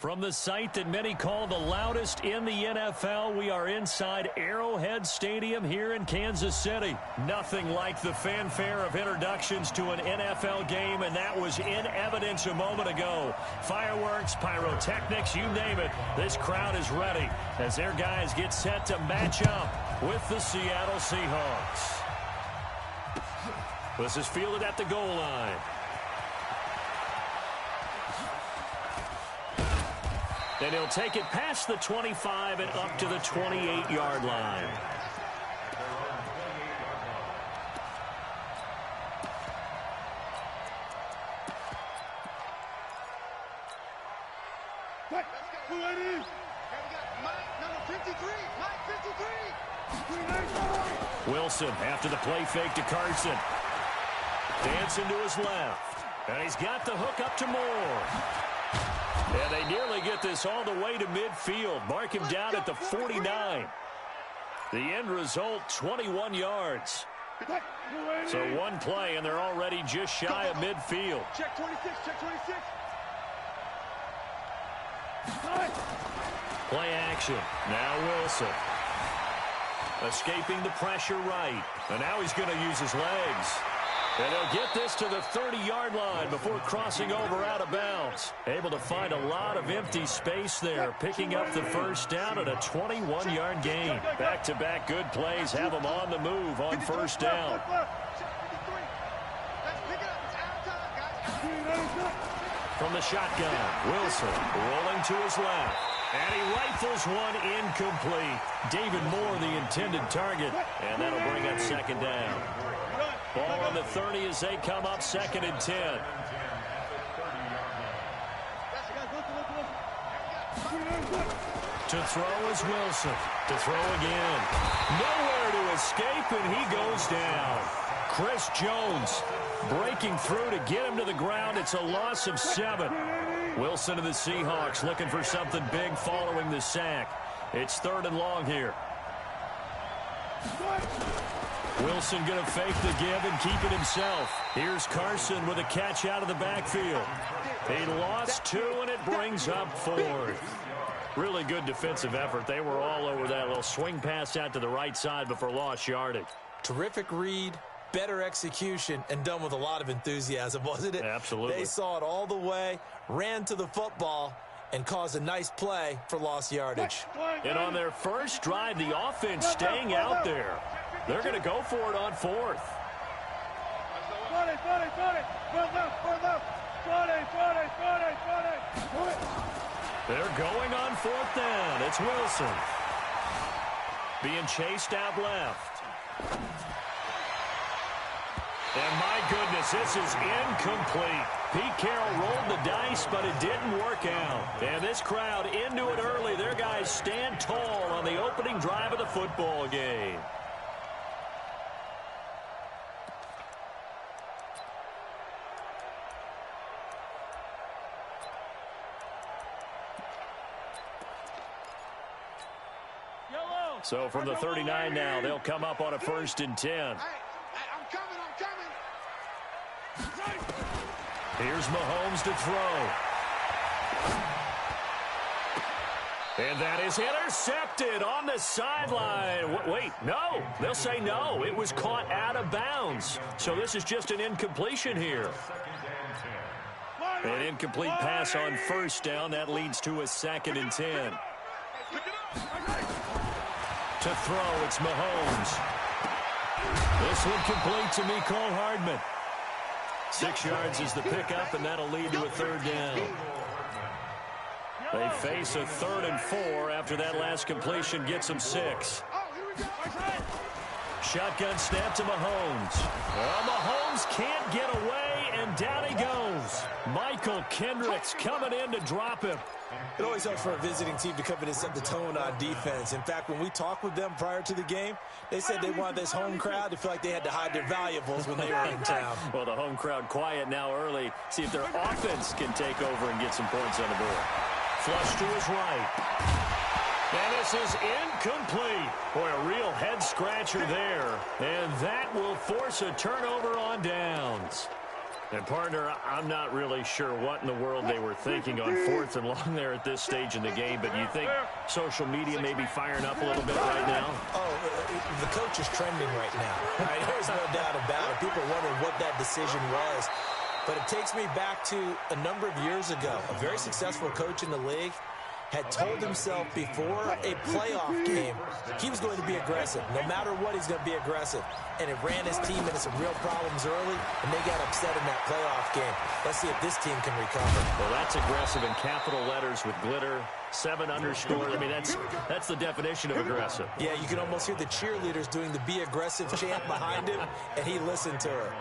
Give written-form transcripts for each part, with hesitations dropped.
From the site that many call the loudest in the NFL, we are inside Arrowhead Stadium here in Kansas City. Nothing like the fanfare of introductions to an NFL game, and that was in evidence a moment ago. Fireworks, pyrotechnics, you name it. This crowd is ready as their guys get set to match up with the Seattle Seahawks. This is fielded at the goal line. And he'll take it past the 25 and up to the 28-yard line. Wilson after the play fake to Carson. Dancing to his left. And he's got the hook up to Moore. And they nearly get this all the way to midfield. Mark him down at the 49. The end result, 21 yards. So one play, and they're already just shy of midfield. Check 26, check 26. Play action. Now Wilson. Escaping the pressure right. And now he's going to use his legs. And he'll get this to the 30-yard line before crossing over out of bounds. Able to find a lot of empty space there, picking up the first down at a 21-yard gain. Back-to-back good plays have them on the move on first down. From the shotgun, Wilson rolling to his left. And he rifles one incomplete. David Moore, the intended target. And that'll bring up second down. Ball on the 30 as they come up 2nd and 10. To throw is Wilson. To throw again. Nowhere to escape, and he goes down. Chris Jones breaking through to get him to the ground. It's a loss of 7. Wilson and the Seahawks looking for something big following the sack. It's 3rd and long here. Wilson going to fake the give and keep it himself. Here's Carson with a catch out of the backfield. He lost 2, and it brings up 4th. Really good defensive effort. They were all over that little swing pass out to the right side before lost yardage. Terrific read, better execution, and done with a lot of enthusiasm, wasn't it? Absolutely. They saw it all the way, ran to the football, and caused a nice play for lost yardage. And on their first drive, the offense staying out there. They're going to go for it on 4th. They're going on 4th down. It's Wilson. Being chased out left. And my goodness, this is incomplete. Pete Carroll rolled the dice, but it didn't work out. And this crowd into it early. Their guys stand tall on the opening drive of the football game. So from the 39 now, they'll come up on a 1st and 10. I'm coming. Here's Mahomes to throw. And that is intercepted on the sideline. Wait, no. They'll say no. It was caught out of bounds. So this is just an incompletion here. An incomplete pass on 1st down. That leads to a 2nd and 10. To throw, it's Mahomes. This one complete to Mecole Hardman. 6 yards is the pickup, and that'll lead to a 3rd down. They face a 3rd and 4 after that last completion gets them 6. Shotgun snap to Mahomes. Well, Mahomes can't get away, and down he goes. Michael Kendricks coming in to drop him. It always helps for a visiting team to come in and set the tone on defense. In fact, when we talked with them prior to the game, they said they wanted this home crowd to feel like they had to hide their valuables when they were in town. Well, the home crowd quiet now early. See if their offense can take over and get some points on the board. Flush to his right. And this is incomplete. Boy, a real head-scratcher there. And that will force a turnover on downs. And, partner, I'm not really sure what in the world they were thinking on 4th and long there at this stage in the game, but you think social media may be firing up a little bit right now? Oh, the coach is trending right now. Right? There's no doubt about it. People are wondering what that decision was. But it takes me back to a number of years ago. A very successful coach in the league had told himself before a playoff game he was going to be aggressive. No matter what, he's going to be aggressive. And it ran his team into some real problems early, and they got upset in that playoff game. Let's see if this team can recover. Well, that's aggressive in capital letters with glitter, 7 underscore. I mean, that's the definition of aggressive. Yeah, you can almost hear the cheerleaders doing the be aggressive chant behind him, and he listened to her.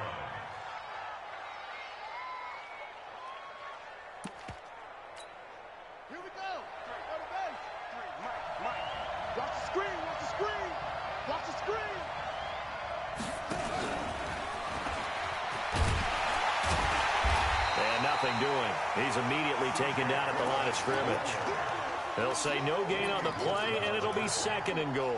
He's immediately taken down at the line of scrimmage. They'll say no gain on the play, and it'll be 2nd and goal.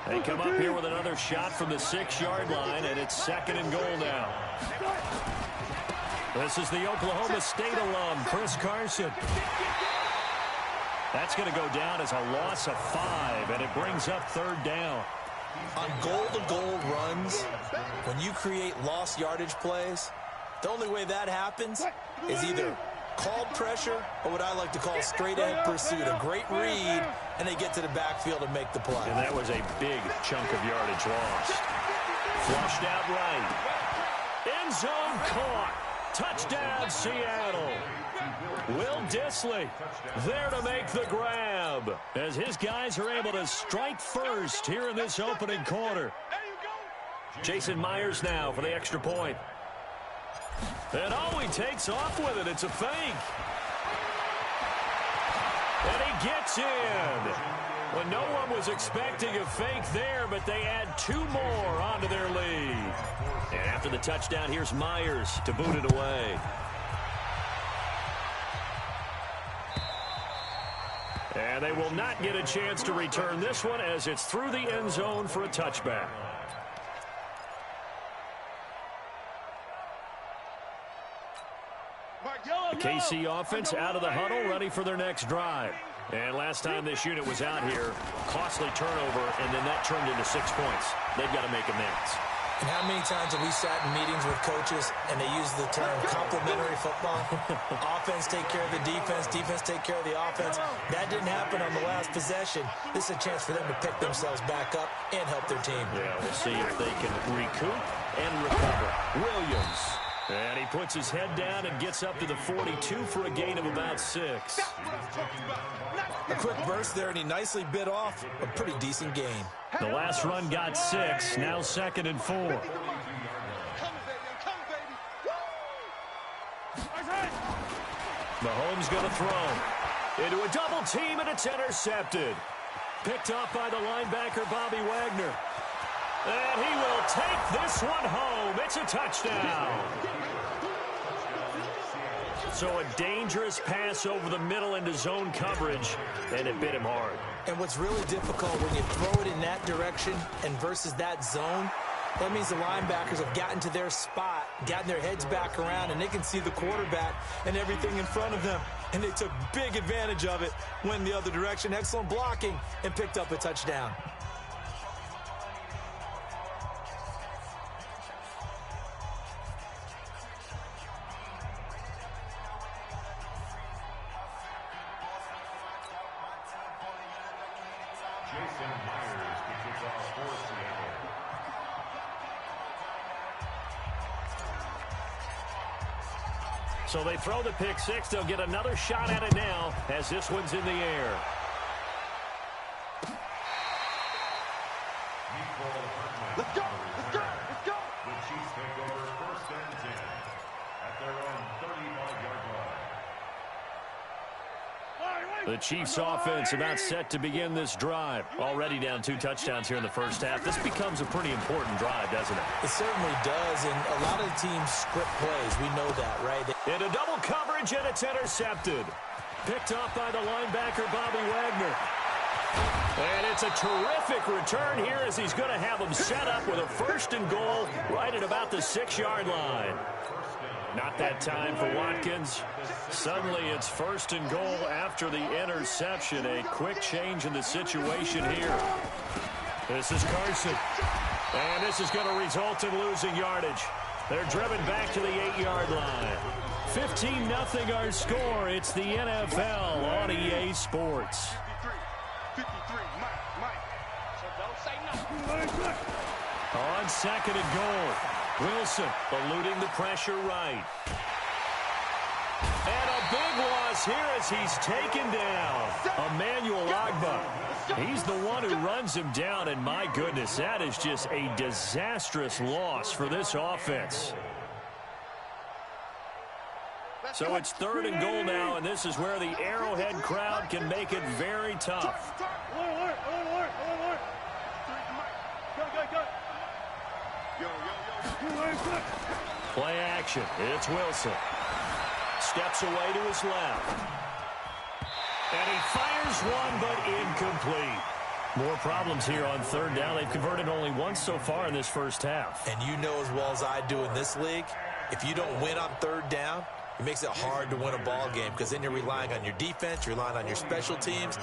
They come up here with another shot from the 6-yard line, and it's 2nd and goal now. This is the Oklahoma State alum, Chris Carson. That's going to go down as a loss of 5, and it brings up 3rd down. On goal-to-goal runs, when you create lost yardage plays, the only way that happens is either called pressure or what I like to call straight-ahead pursuit. A great read, and they get to the backfield and make the play. And that was a big chunk of yardage lost. Flushed out right. End zone caught. Touchdown, Seattle. Will Dissly there to make the grab as his guys are able to strike first here in this opening quarter. Jason Myers now for the extra point. And he takes off with it. It's a fake. And he gets in. Well, no one was expecting a fake there, but they add 2 more onto their lead. And after the touchdown, here's Myers to boot it away. And they will not get a chance to return this one as it's through the end zone for a touchback. The KC offense out of the huddle, ready for their next drive. And last time this unit was out here, costly turnover, and then that turned into 6 points. They've got to make amends. And how many times have we sat in meetings with coaches and they use the term complementary football? Offense take care of the defense, defense take care of the offense. That didn't happen on the last possession. This is a chance for them to pick themselves back up and help their team. Yeah, we'll see if they can recoup and recover. Williams. And he puts his head down and gets up to the 42 for a gain of about 6. A quick burst there, and he nicely bit off a pretty decent gain. The last run got 6, now 2nd and 4. Mahomes going to throw. Into a double team, and it's intercepted. Picked off by the linebacker, Bobby Wagner. And he will take this one home. It's a touchdown. So a dangerous pass over the middle into zone coverage, and it bit him hard. And what's really difficult when you throw it in that direction and versus that zone, that means the linebackers have gotten to their spot, gotten their heads back around, and they can see the quarterback and everything in front of them. And they took big advantage of it, went the other direction. Excellent blocking, and picked up a touchdown. So they throw the pick 6. They'll get another shot at it now as this one's in the air. Let's go! Let's go! Let's go! The Chiefs take over 1st and 10 at their own 35-yard line. The Chiefs offense about set to begin this drive. Already down 2 touchdowns here in the first half. This becomes a pretty important drive, doesn't it? It certainly does, and a lot of the teams script plays. We know that, right? Into double coverage, and it's intercepted. Picked off by the linebacker, Bobby Wagner. And it's a terrific return here as he's going to have him set up with a 1st and goal right at about the 6-yard line. Not that time for Watkins. Suddenly it's 1st and goal after the interception. A quick change in the situation here. This is Carson. And this is going to result in losing yardage. They're driven back to the 8-yard line. 15-0 our score. It's the NFL on EA Sports. 53, Mike. So don't say nothing. On 2nd and goal, Wilson eluding the pressure right. And a big loss here as he's taken down. Emmanuel Ogbah. He's the one who runs him down, and my goodness, that is just a disastrous loss for this offense. So it's 3rd and goal now, and this is where the Arrowhead crowd can make it very tough. Play action. It's Wilson. Steps away to his left. And he fires one, but incomplete. More problems here on 3rd down. They've converted only once so far in this first half. And you know as well as I do in this league, if you don't win on 3rd down, it makes it hard to win a ball game because then you're relying on your defense, you're relying on your special teams.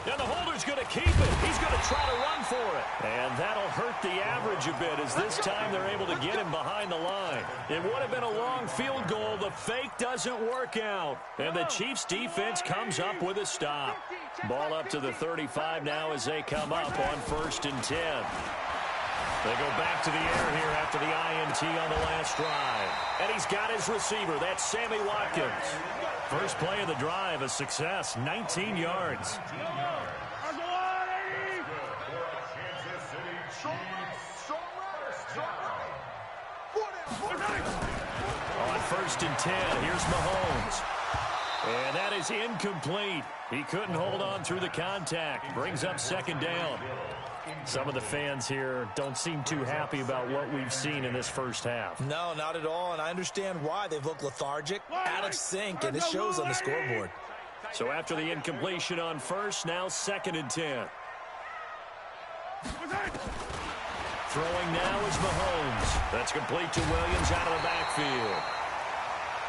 And the holder's going to keep it. He's going to try to run for it. And that'll hurt the average a bit as this time they're able to get him behind the line. It would have been a long field goal. The fake doesn't work out. And the Chiefs defense comes up with a stop. Ball up to the 35 now as they come up on 1st and 10. They go back to the air here after the INT on the last drive. And he's got his receiver. That's Sammy Watkins. First play of the drive, a success, 19 yards. On 1st and 10, here's Mahomes. And that is incomplete. He couldn't hold on through the contact. Brings up 2nd down. Some of the fans here don't seem too happy about what we've seen in this first half. No, not at all, and I understand why. They've looked lethargic, out of sync, and it shows on the scoreboard. So after the incompletion on 1st, now 2nd and 10. Throwing now is Mahomes. That's complete to Williams out of the backfield.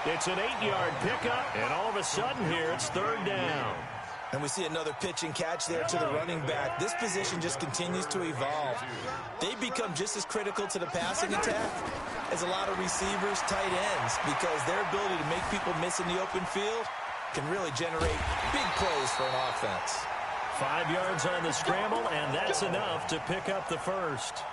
It's an 8-yard pickup, and all of a sudden here it's 3rd down. And we see another pitch and catch there to the running back. This position just continues to evolve. They become just as critical to the passing attack as a lot of receivers, tight ends, because their ability to make people miss in the open field can really generate big plays for an offense. 5 yards on the scramble, and that's enough to pick up the first.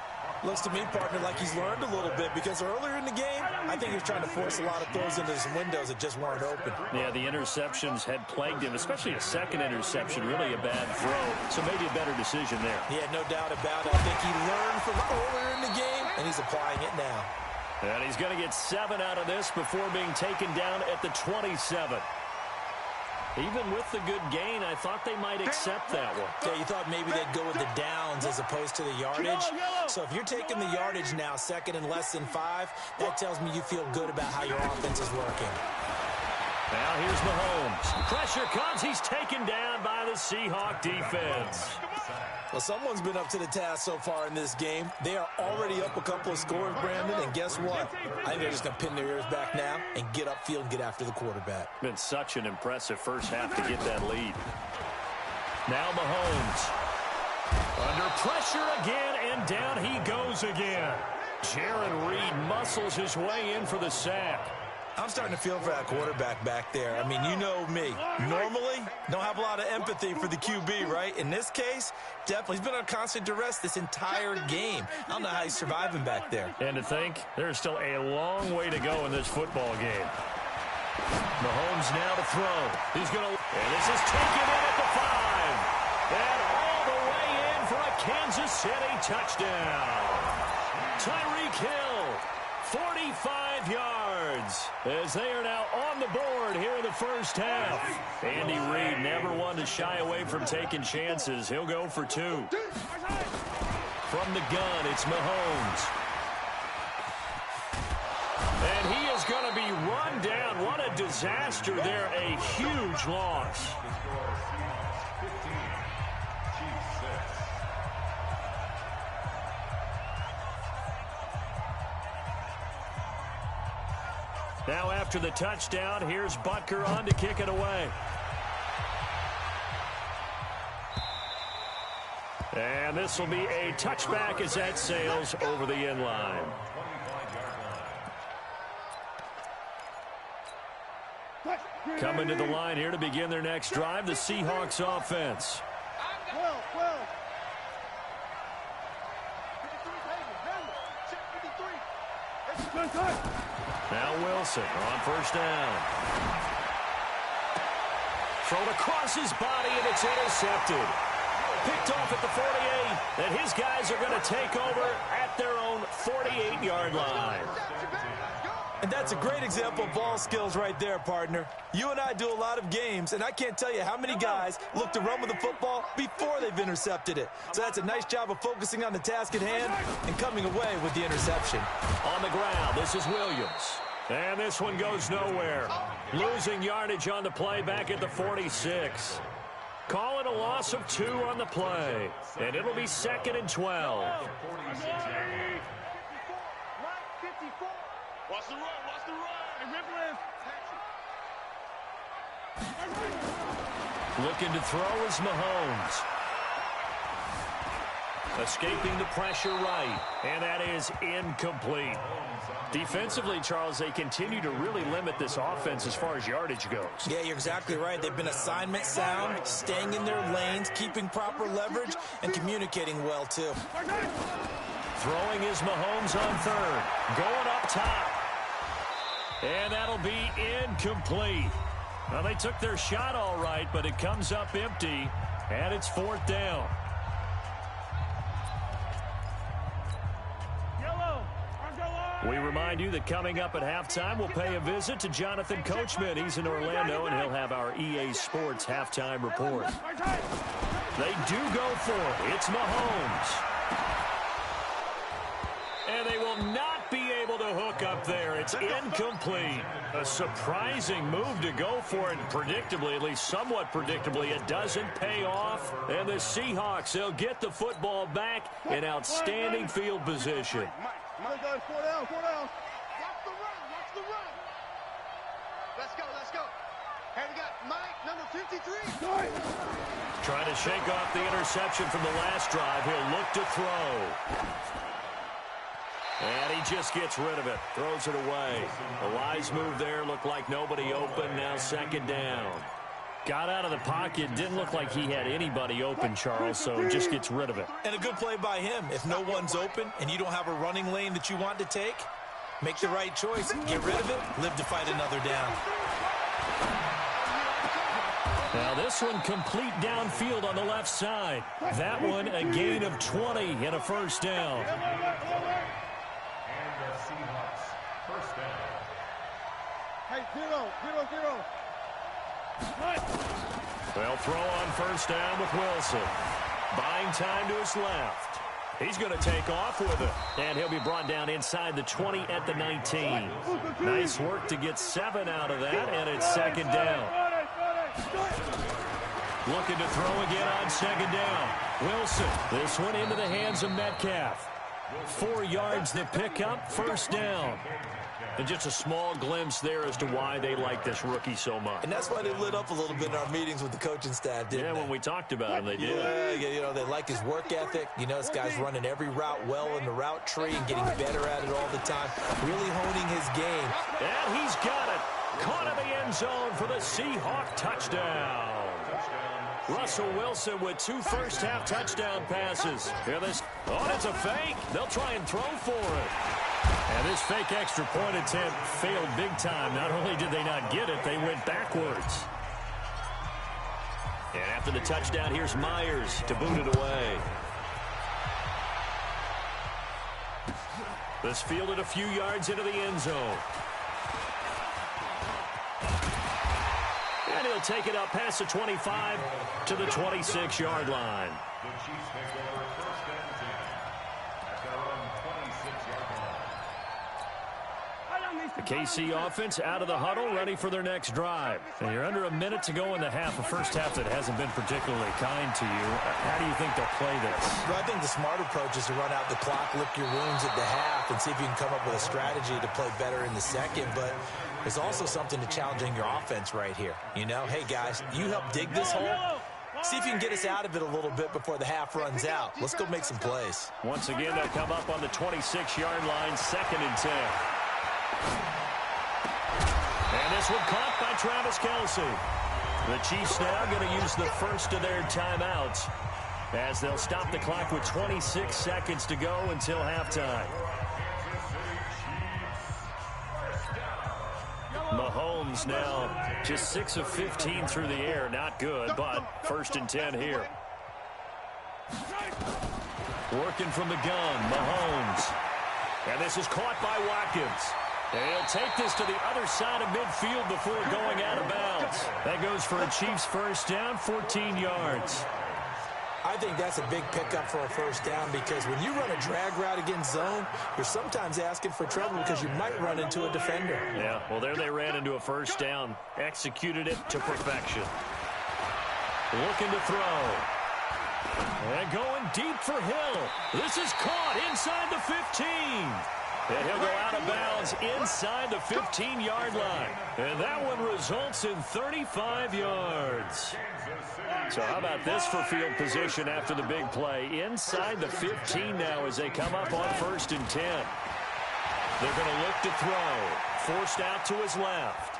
Looks to me, partner, like he's learned a little bit because earlier in the game, I think he was trying to force a lot of throws into some windows that just weren't open. Yeah, the interceptions had plagued him, especially a second interception, really a bad throw. So maybe a better decision there. Yeah, no doubt about it. I think he learned from earlier in the game, and he's applying it now. And he's going to get 7 out of this before being taken down at the 27. Even with the good gain, I thought they might accept that one. Yeah, you thought maybe they'd go with the downs as opposed to the yardage. So if you're taking the yardage now, 2nd and less than 5, that tells me you feel good about how your offense is working. Now here's Mahomes. Pressure comes. He's taken down by the Seahawk defense. Well, someone's been up to the task so far in this game. They are already up a couple of scores, Brandon, and guess what? I think they're just going to pin their ears back now and get upfield and get after the quarterback. Been such an impressive first half to get that lead. Now Mahomes. Under pressure again, and down he goes again. Jaron Reed muscles his way in for the sack. I'm starting to feel for that quarterback back there. I mean, you know me. Normally, don't have a lot of empathy for the QB, right? In this case, definitely. He's been on constant duress this entire game. I don't know how he's surviving back there. And to think, there's still a long way to go in this football game. Mahomes now to throw. He's going to... And this is taken in at the 5. And all the way in for a Kansas City touchdown. Tyreek Hill, 45 yards, as they are now on the board here in the first half. Andy Reid never one to shy away from taking chances. He'll go for 2. From the gun, it's Mahomes. And he is going to be run down. What a disaster there. A huge loss. Chiefs 6. Now after the touchdown, here's Butker on to kick it away. And this will be a touchback as that sails over the end line. Coming to the line here to begin their next drive, the Seahawks offense. Now Wilson on first down. Thrown across his body, and it's intercepted. Picked off at the 48, and his guys are going to take over at their own 48-yard line. And that's a great example of ball skills right there, partner. You and I do a lot of games, and I can't tell you how many guys look to run with the football before they've intercepted it. So that's a nice job of focusing on the task at hand and coming away with the interception. On the ground, this is Williams. And this one goes nowhere. Losing yardage on the play back at the 46. Calling a loss of 2 on the play. And it'll be 2nd and 12. Watch the run, watch the run. Looking to throw is Mahomes. Escaping the pressure right. And that is incomplete. Defensively, Charles, they continue to really limit this offense as far as yardage goes. Yeah, you're exactly right. They've been assignment sound, staying in their lanes, keeping proper leverage, and communicating well, too. Throwing is Mahomes on third. Going up top. And that'll be incomplete. Well, they took their shot all right, but it comes up empty, and it's 4th down. We remind you that coming up at halftime, we'll pay a visit to Jonathan Coachman. He's in Orlando, and he'll have our EA Sports halftime report. They do go for it. It's Mahomes. And they will not be able to hook up there. It's incomplete. A surprising move to go for it. Predictably, at least somewhat predictably, it doesn't pay off. And the Seahawks, they'll get the football back in outstanding field position. Come on, guys, 4 down, 4 down. Watch the run, watch the run. Let's go, let's go. Hey, we got Mike, number 53. Trying to shake off the interception from the last drive. He'll look to throw. And he just gets rid of it. Throws it away. The wise move there. Looked like nobody open. Now 2nd down. Got out of the pocket. Didn't look like he had anybody open, Charles, so just gets rid of it. And a good play by him. If no one's open and you don't have a running lane that you want to take, make the right choice. Get rid of it. Live to fight another down. Now this one complete downfield on the left side. That one a gain of 20 and a 1st down. And the Seahawks, 1st down. Hey, 0. They'll throw on 1st down with Wilson. Buying time to his left. He's going to take off with it. And he'll be brought down inside the 20 at the 19. Nice work to get 7 out of that, and it's 2nd down. Looking to throw again on 2nd down. Wilson, this one into the hands of Metcalf. 4 yards the pickup, 1st down. And just a small glimpse there as to why they like this rookie so much. And that's why they lit up a little bit in our meetings with the coaching staff, didn't they? Yeah, when we talked about him, they did. Yeah, you know, they like his work ethic. You know, this guy's running every route well in the route tree and getting better at it all the time. Really honing his game. And he's got it. Caught in the end zone for the Seahawk touchdown. Russell Wilson with 2 first-half touchdown passes. Here this. Oh, it's a fake. They'll try and throw for it. And this fake extra point attempt failed big time. Not only did they not get it, they went backwards. And after the touchdown, here's Myers to boot it away. This fielded a few yards into the end zone. And he'll take it up past the 25 to the 26-yard line. The Chiefs take over 1st and 10 at their own 26-yard line. The KC offense out of the huddle, ready for their next drive. And you're under a minute to go in the half, a first half that hasn't been particularly kind to you. How do you think they'll play this? Well, I think the smart approach is to run out the clock, lick your wounds at the half, and see if you can come up with a strategy to play better in the second. But there's also something to challenging your offense right here. You know, hey, guys, you help dig this hole. See if you can get us out of it a little bit before the half runs out. Let's go make some plays. Once again, they'll come up on the 26-yard line, 2nd and 10. And this one caught by Travis Kelce. The Chiefs now going to use the first of their timeouts as they'll stop the clock with 26 seconds to go until halftime. Mahomes now just 6 of 15 through the air. Not good, but 1st and 10 here. Working from the gun, Mahomes. And this is caught by Watkins. And he'll take this to the other side of midfield before going out of bounds. That goes for a Chiefs first down, 14 yards. I think that's a big pickup for a first down because when you run a drag route against zone, you're sometimes asking for trouble because you might run into a defender. Yeah, well, there they ran into a first down. Executed it to perfection. Looking to throw. And going deep for Hill. This is caught inside the 15. And he'll go out of bounds inside the 15-yard line. And that one results in 35 yards. So how about this for field position after the big play? Inside the 15 now as they come up on 1st and 10. They're going to look to throw. Forced out to his left.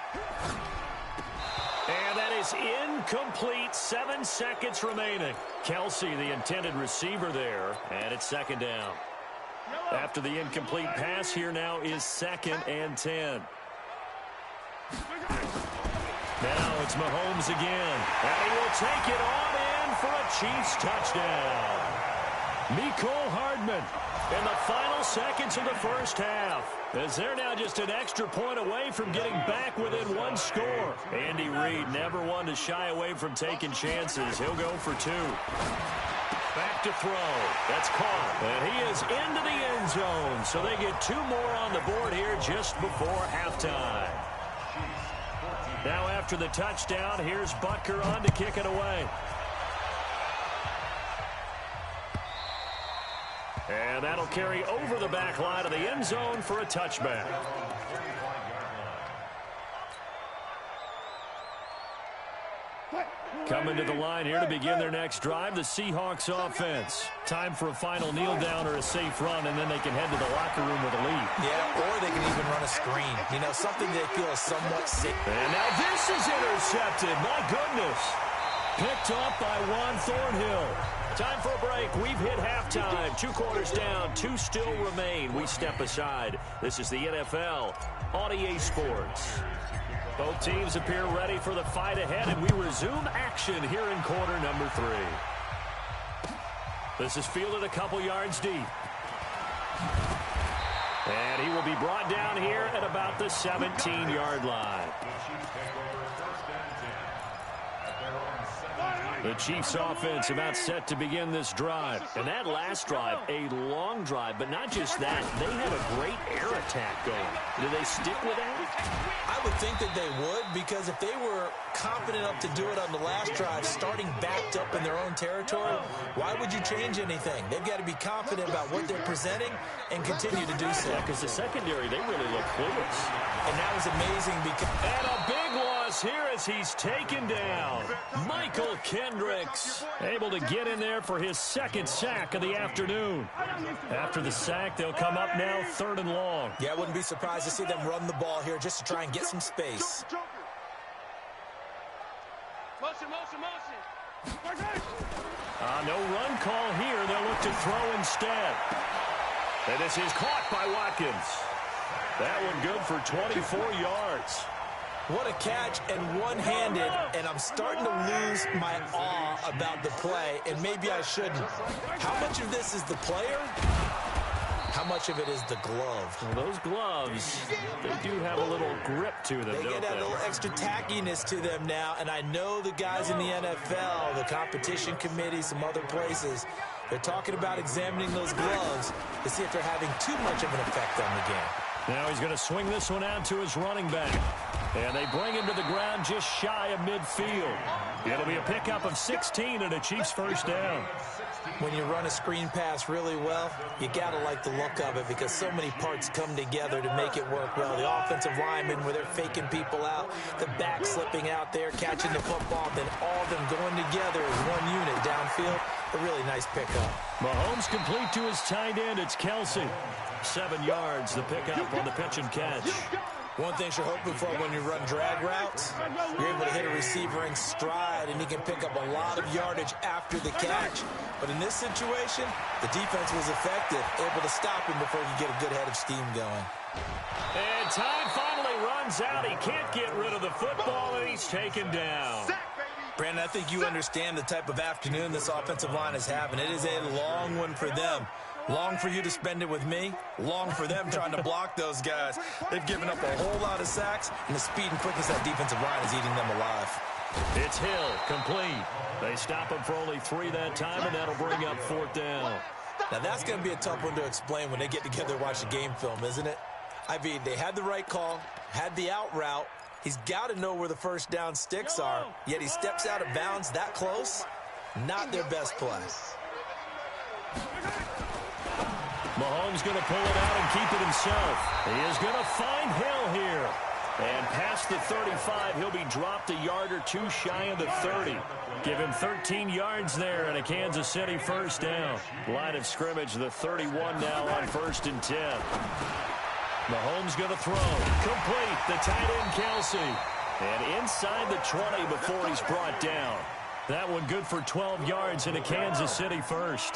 And that is incomplete. 7 seconds remaining. Kelce, the intended receiver there. And it's 2nd down. After the incomplete pass, here now is 2nd and 10. Now it's Mahomes again. And he will take it on in for a Chiefs touchdown. Mecole Hardman in the final seconds of the first half, as they're now just an extra point away from getting back within 1 score. Andy Reid never one to shy away from taking chances. He'll go for 2. Back to throw. That's caught. And he is into the end zone. So they get 2 more on the board here just before halftime. Now after the touchdown, here's Butker on to kick it away. And that'll carry over the back line of the end zone for a touchback. Coming to the line here to begin their next drive, the Seahawks offense. Time for a final kneel down or a safe run, and then they can head to the locker room with a lead. Yeah, or they can even run a screen. You know, something they feel is somewhat safe. And now this is intercepted. My goodness. Picked off by Juan Thornhill. Time for a break. We've hit halftime. 2 quarters down. 2 still remain. We step aside. This is the NFL on EA Sports. Both teams appear ready for the fight ahead, and we resume action here in quarter number 3. This is fielded a couple yards deep. And he will be brought down here at about the 17-yard line. The Chiefs offense about set to begin this drive. And that last drive, a long drive, but not just that. They had a great air attack going. Do they stick with that? I would think that they would, because if they were confident enough to do it on the last drive, starting backed up in their own territory, why would you change anything? They've got to be confident about what they're presenting and continue to do so. Yeah, because the secondary, they really look clueless. And that was amazing because... And a big loss here as he's taken down. Michael Kendricks able to get in there for his 2nd sack of the afternoon. After the sack, they'll come up now 3rd and long. Yeah, I wouldn't be surprised to see them run the ball here just to try and get some space. Motion, motion, motion. No run call here. They'll look to throw instead. And this is caught by Watkins. That one good for 24 yards. What a catch, and one-handed, and I'm starting to lose my awe about the play, and maybe I shouldn't. How much of this is the player? How much of it is the glove? Well, those gloves, they do have a little grip to them, They don't get a little extra tackiness to them now, and I know the guys in the NFL, the competition committee, some other places, they're talking about examining those gloves to see if they're having too much of an effect on the game. Now he's going to swing this one out to his running back. And they bring him to the ground just shy of midfield. It'll be a pickup of 16 and a Chiefs first down. When you run a screen pass really well, you got to like the look of it because so many parts come together to make it work well. The offensive linemen, where they're faking people out, the back slipping out there, catching the football, then all of them going together as one unit downfield. A really nice pickup. Mahomes complete to his tight end. It's Kelsey. 7 yards, the pickup on the pitch and catch. One thing you're hoping for when you run drag routes, you're able to hit a receiver in stride, and he can pick up a lot of yardage after the catch. But in this situation, the defense was effective, able to stop him before he could get a good head of steam going. And time finally runs out. He can't get rid of the football, and he's taken down. Brandon, I think you understand the type of afternoon this offensive line is having. It is a long one for them. Long for you to spend it with me. Long for them trying to block those guys. They've given up a whole lot of sacks, and the speed and quickness of that defensive line is eating them alive. It's Hill, complete. They stop him for only 3 that time, and that'll bring up 4th down. Now, that's going to be a tough one to explain when they get together and watch the game film, isn't it? I mean, they had the right call, had the out route. He's got to know where the first down sticks are, yet he steps out of bounds that close. Not their best play. Mahomes going to pull it out and keep it himself. He is going to find Hill here. And past the 35, he'll be dropped a yard or 2 shy of the 30. Give him 13 yards there and a Kansas City first down. Line of scrimmage, the 31 now on 1st and 10. Mahomes going to throw. Complete. The tight end, Kelsey. And inside the 20 before he's brought down. That one good for 12 yards and a Kansas City first.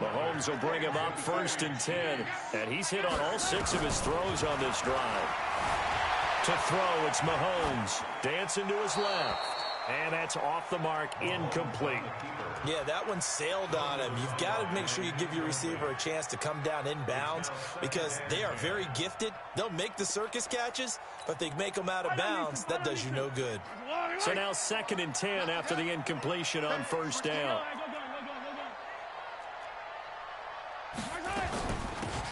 Mahomes will bring him up 1st and 10. And he's hit on all 6 of his throws on this drive. To throw, it's Mahomes. Dancing to his left. And that's off the mark, incomplete. Yeah, that one sailed on him. You've got to make sure you give your receiver a chance to come down inbounds because they are very gifted. They'll make the circus catches, but they make them out of bounds. That does you no good. So now 2nd and 10 after the incompletion on 1st down.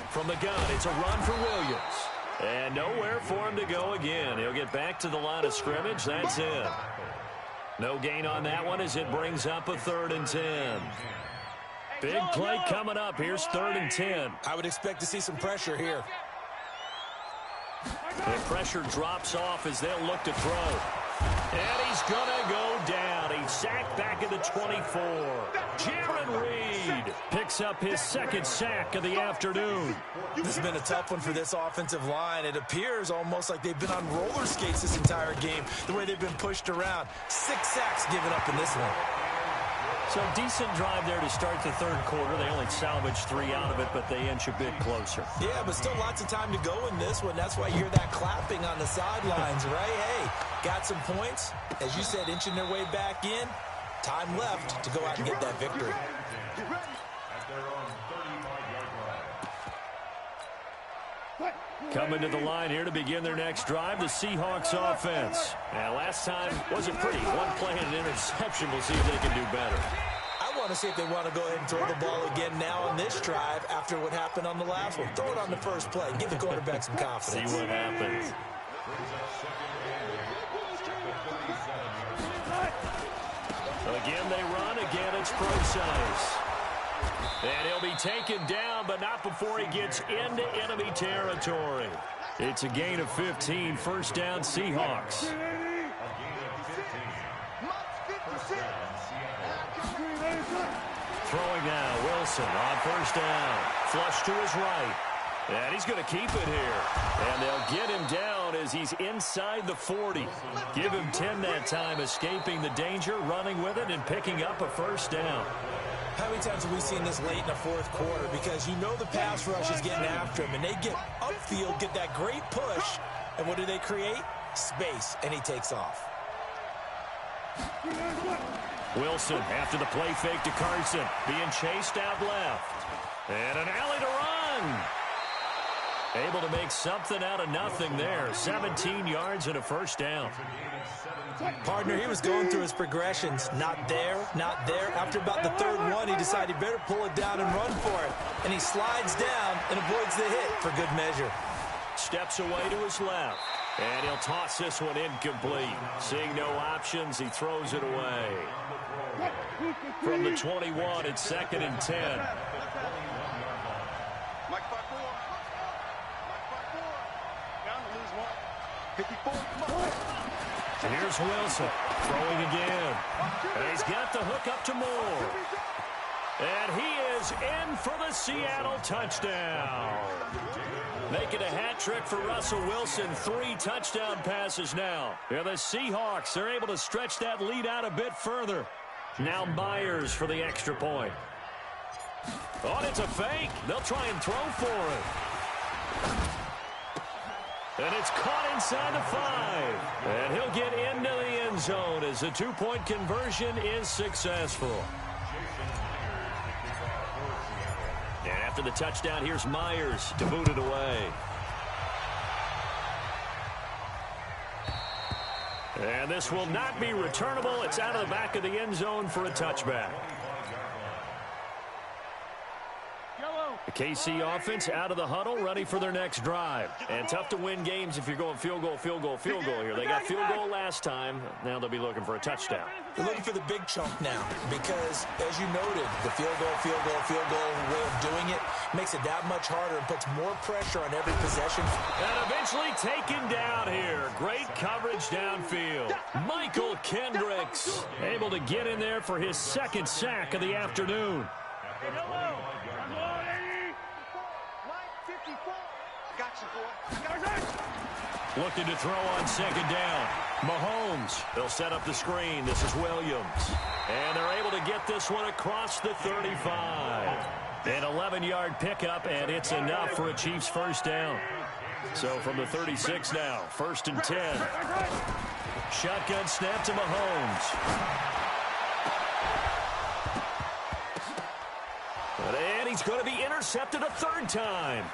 From the gun, it's a run for Williams. And nowhere for him to go again. He'll get back to the line of scrimmage. That's it. No gain on that one as it brings up a 3rd and 10. Big play coming up. Here's 3rd and 10. I would expect to see some pressure here. The pressure drops off as they'll look to throw. And he's going to go down. He's sacked back at the 24. Jaron Reed picks up his 2nd sack of the afternoon. This has been a tough one for this offensive line. It appears almost like they've been on roller skates this entire game, the way they've been pushed around. 6 sacks given up in this one. So decent drive there to start the 3rd quarter. They only salvaged 3 out of it, but they inch a bit closer. Yeah, but still lots of time to go in this one. That's why you hear that clapping on the sidelines, right? Hey, got some points. As you said, inching their way back in. Time left to go out and get that victory. Coming to the line here to begin their next drive, the Seahawks offense. And last time wasn't pretty. One play and an interception. We'll see if they can do better. I want to see if they want to go ahead and throw the ball again now on this drive after what happened on the last one. Throw it on the first play. Give the quarterback some confidence. See what happens. Again, they run. Again, it's Procise. And he'll be taken down, but not before he gets into enemy territory. It's a gain of 15. First down, Seahawks. Throwing now, Wilson on first down. Flush to his right. And he's going to keep it here. And they'll get him down as he's inside the 40. Give him 10 that time, escaping the danger, running with it, and picking up a first down. How many times have we seen this late in the 4th quarter? Because you know the pass rush is getting after him, and they get upfield, get that great push, and what do they create? Space, and he takes off. Wilson after the play fake to Carson, being chased out left. And an alley to run. Able to make something out of nothing there. 17 yards and a first down. Partner, he was going through his progressions. Not there, not there. After about the 3rd one, he decided he better pull it down and run for it. And he slides down and avoids the hit for good measure. Steps away to his left. And he'll toss this one incomplete. Seeing no options, he throws it away. From the 21, it's 2nd and 10. Mike 5-4. Mike 5-4. Down to lose one. 54. And here's Wilson throwing again. And he's got the hook up to Moore. And he is in for the Seattle touchdown. Making a hat trick for Russell Wilson. 3 touchdown passes now. Yeah, the Seahawks are able to stretch that lead out a bit further. Now Myers for the extra point. Oh, it's a fake. They'll try and throw for it. And it's caught inside the 5. And he'll get into the end zone as the 2-point conversion is successful. And after the touchdown, here's Myers to boot it away. And this will not be returnable. It's out of the back of the end zone for a touchback. The KC offense out of the huddle, ready for their next drive. And tough to win games if you're going field goal here. They got field goal last time. Now they'll be looking for a touchdown. They're looking for the big chunk now because, as you noted, the field goal way of doing it makes it that much harder and puts more pressure on every possession. And eventually taken down here. Great coverage downfield. Michael Kendricks able to get in there for his 2nd sack of the afternoon. Looking to throw on 2nd down. Mahomes, they'll set up the screen. This is Williams. And they're able to get this one across the 35. An 11-yard pickup, and it's enough for a Chiefs first down. So from the 36 now, 1st and 10. Shotgun snap to Mahomes. And he's going to be intercepted a 3rd time.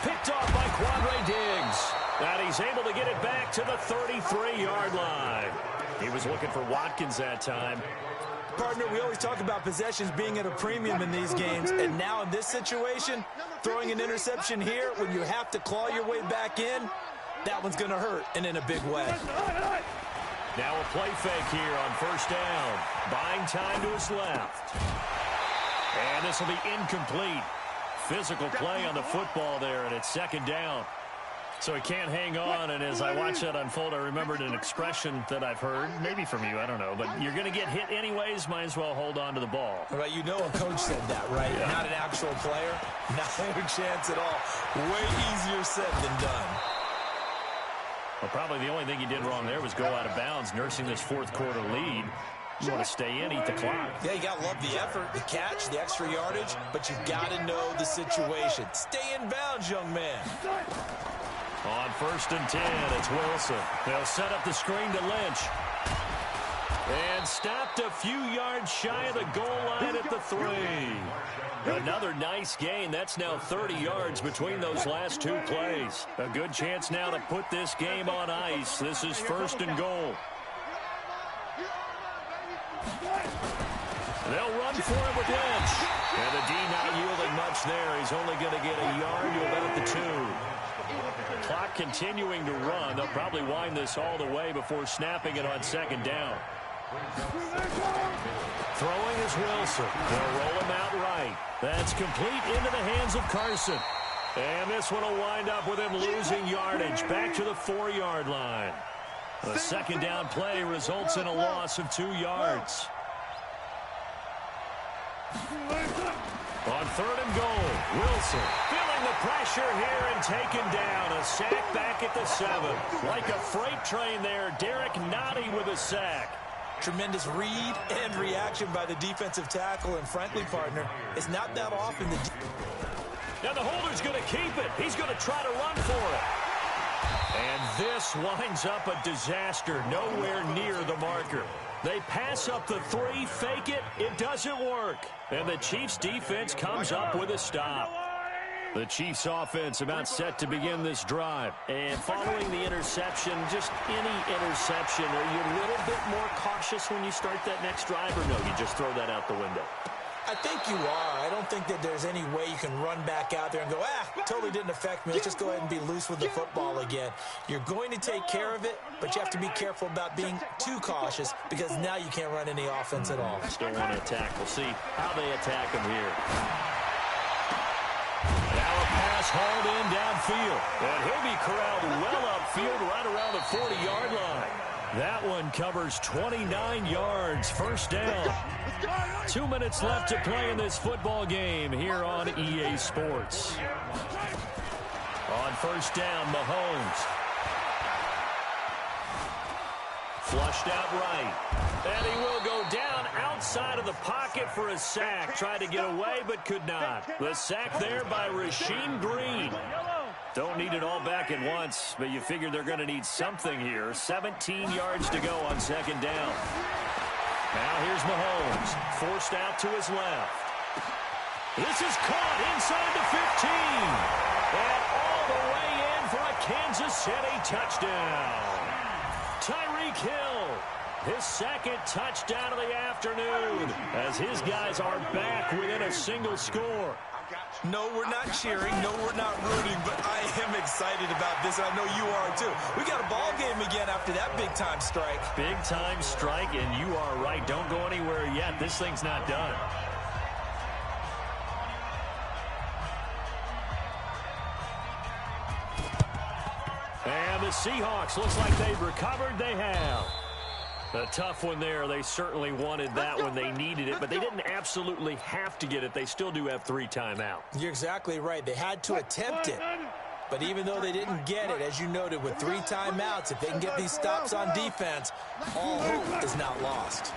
Picked off by Quandre Diggs. And he's able to get it back to the 33-yard line. He was looking for Watkins that time. Partner, we always talk about possessions being at a premium in these games. And now in this situation, throwing an interception here when you have to claw your way back in, that one's going to hurt, and in a big way. Now a play fake here on 1st down. Buying time to his left. And this will be incomplete. Physical play on the football there, and it's 2nd down. So he can't hang on, and as I watch that unfold, I remembered an expression that I've heard, maybe from you, I don't know, but you're going to get hit anyways, might as well hold on to the ball. Right, you know a coach said that, right? Yeah. Not an actual player. Not a chance at all. Way easier said than done. Well, probably the only thing he did wrong there was go out of bounds, nursing this 4th quarter lead. You want to stay in, eat the clock. Yeah, you got to love the effort, the catch, the extra yardage, but you got to know the situation. Stay in bounds, young man. On 1st and 10, it's Wilson. They'll set up the screen to Lynch. And stopped a few yards shy of the goal line at the 3. Another nice gain. That's now 30 yards between those last 2 plays. A good chance now to put this game on ice. This is 1st and goal. They'll run for it with Lynch. And the D not yielding much there. He's only going to get a yard to about the 2. Clock continuing to run. They'll probably wind this all the way before snapping it on 2nd down. Throwing is Wilson. They'll roll him out right. That's complete into the hands of Carson. And this one will wind up with him losing yardage back to the 4-yard line. The 2nd down play results in a loss of 2 yards. On 3rd and goal, Wilson feeling the pressure here and taken down. A sack back at the 7. Like a freight train there, Derek Nottie with a sack. Tremendous read and reaction by the defensive tackle, and frankly, partner, it's not that often that... Now the holder's going to keep it. He's going to try to run for it. And this winds up a disaster, nowhere near the marker. They pass up the 3, fake it, it doesn't work. And the Chiefs defense comes up with a stop. The Chiefs offense about set to begin this drive. And following the interception, just any interception, are you a little bit more cautious when you start that next drive, or no, you just throw that out the window? I think you are. I don't think that there's any way you can run back out there and go, totally didn't affect me. Let's just go ahead and be loose with the football again. You're going to take care of it, but you have to be careful about being too cautious because now you can't run any offense at all. Still want to attack. We'll see how they attack him here. Now a pass hauled in downfield. And he'll be corralled well upfield right around the 40-yard line. That one covers 29 yards, first down. 2 minutes left to play in this football game here on EA Sports. On first down, Mahomes. Flushed out right. And he will go down outside of the pocket for a sack. Tried to get away but could not. The sack there by Rasheem Green. Don't need it all back at once, but you figure they're going to need something here. 17 yards to go on second down. Now here's Mahomes, forced out to his left. This is caught inside the 15. And all the way in for a Kansas City touchdown. Tyreek Hill, his second touchdown of the afternoon, as his guys are back within a single score. No, we're not cheering. No, we're not rooting, but I am excited about this, and I know you are too. We got a ball game again after that big-time strike. Big-time strike, and you are right. Don't go anywhere yet. This thing's not done. And the Seahawks, looks like they've recovered. They have. A tough one there. They certainly wanted that one. They needed it, but they didn't absolutely have to get it. They still do have 3 timeouts. You're exactly right. They had to attempt it. But even though they didn't get it, as you noted, with 3 timeouts, if they can get these stops on defense, all hope is not lost.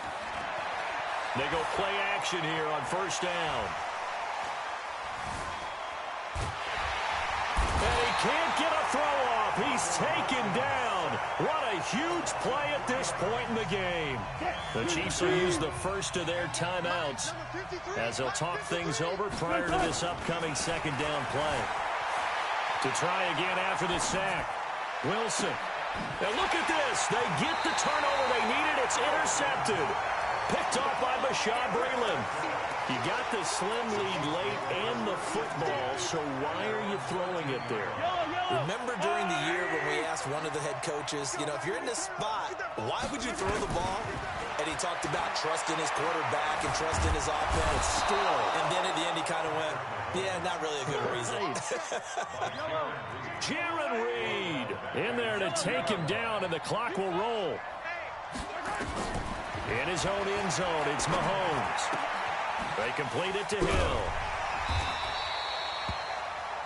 They go play action here on first down. And he can't get a throw off. He's taken down. What a huge play at this point in the game. The Chiefs will use the first of their timeouts as they'll talk things over prior to this upcoming second down play. To try again after the sack, Wilson. Now look at this. They get the turnover they needed. It's intercepted. Picked off by Bashaud Breeland. You got the slim lead late and the football, so why are you throwing it there? Remember during the year when we asked one of the head coaches, if you're in this spot, why would you throw the ball? And he talked about trusting his quarterback and trusting his offense. Still. And then at the end he kind of went, yeah, not really a good reason. Jaron Reed in there to take him down, and the clock will roll. In his own end zone, it's Mahomes. They complete it to Hill.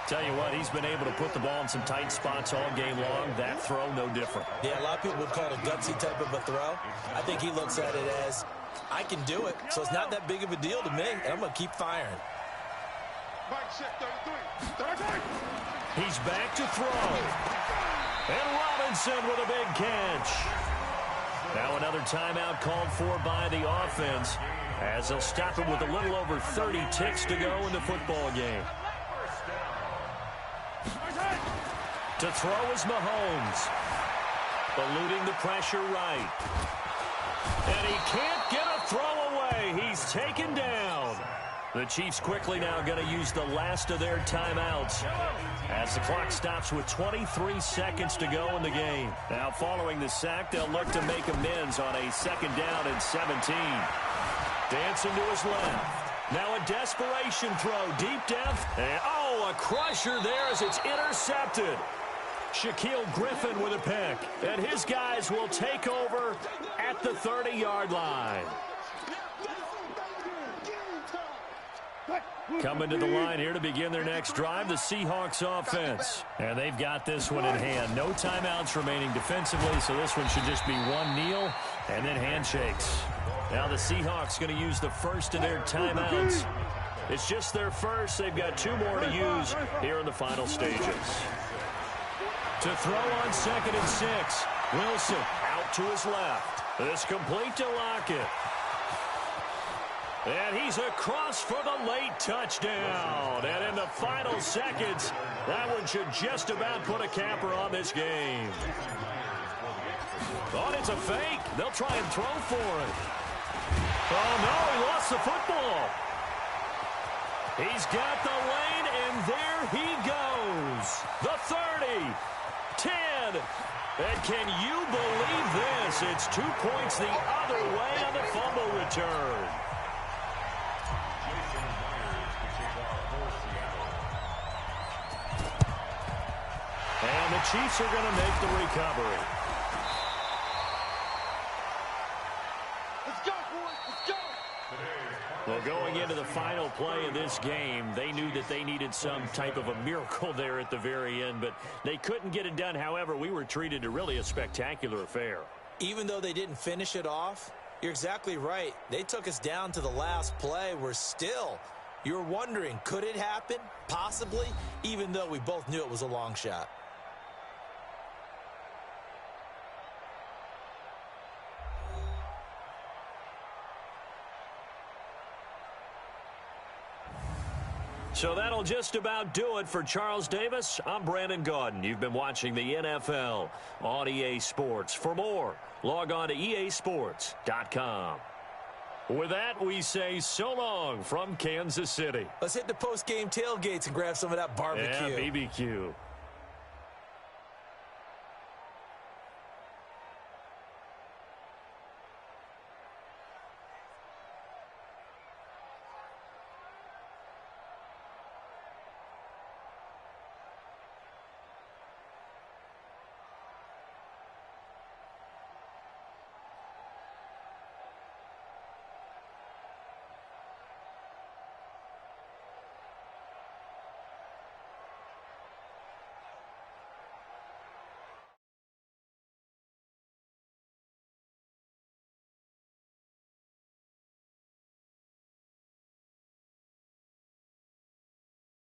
Tell you what, he's been able to put the ball in some tight spots all game long. That throw, no different. Yeah, a lot of people would call it a gutsy type of a throw. I think he looks at it as, I can do it, so it's not that big of a deal to me, and I'm going to keep firing. He's back to throw. And Robinson with a big catch. Now another timeout called for by the offense, as they'll stop it with a little over 30 ticks to go in the football game. To throw is Mahomes. Eluding the pressure right. And he can't get a throw away. He's taken down. The Chiefs quickly now going to use the last of their timeouts as the clock stops with 23 seconds to go in the game. Now following the sack, they'll look to make amends on a second down and 17. Dancing to his left. Now a desperation throw deep depth. And, a crusher there as it's intercepted. Shaquille Griffin with a pick. And his guys will take over at the 30-yard line. Coming to the line here to begin their next drive, the Seahawks offense. And they've got this one in hand. No timeouts remaining defensively, so this one should just be one kneel and then handshakes. Now the Seahawks going to use the first of their timeouts. It's just their first. They've got 2 more to use here in the final stages. To throw on 2nd and 6. Wilson out to his left. It's complete to Lockett. And he's across for the late touchdown. And in the final seconds, that one should just about put a capper on this game. Thought it's a fake. They'll try and throw for it. Oh, no, he lost the football. He's got the lane, and there he goes. The 30, 10. And can you believe this? It's 2 points the other way on the fumble return. And the Chiefs are going to make the recovery. Let's go, boys. Let's go. Well, going into the final play of this game, they knew that they needed some type of a miracle there at the very end, but they couldn't get it done. However, we were treated to really a spectacular affair. Even though they didn't finish it off, you're exactly right. They took us down to the last play. You're wondering, could it happen? Possibly, even though we both knew it was a long shot. So that'll just about do it for Charles Davis. I'm Brandon Gaudin. You've been watching the NFL on EA Sports. For more, log on to easports.com. With that, we say so long from Kansas City. Let's hit the post-game tailgates and grab some of that barbecue. Yeah, BBQ.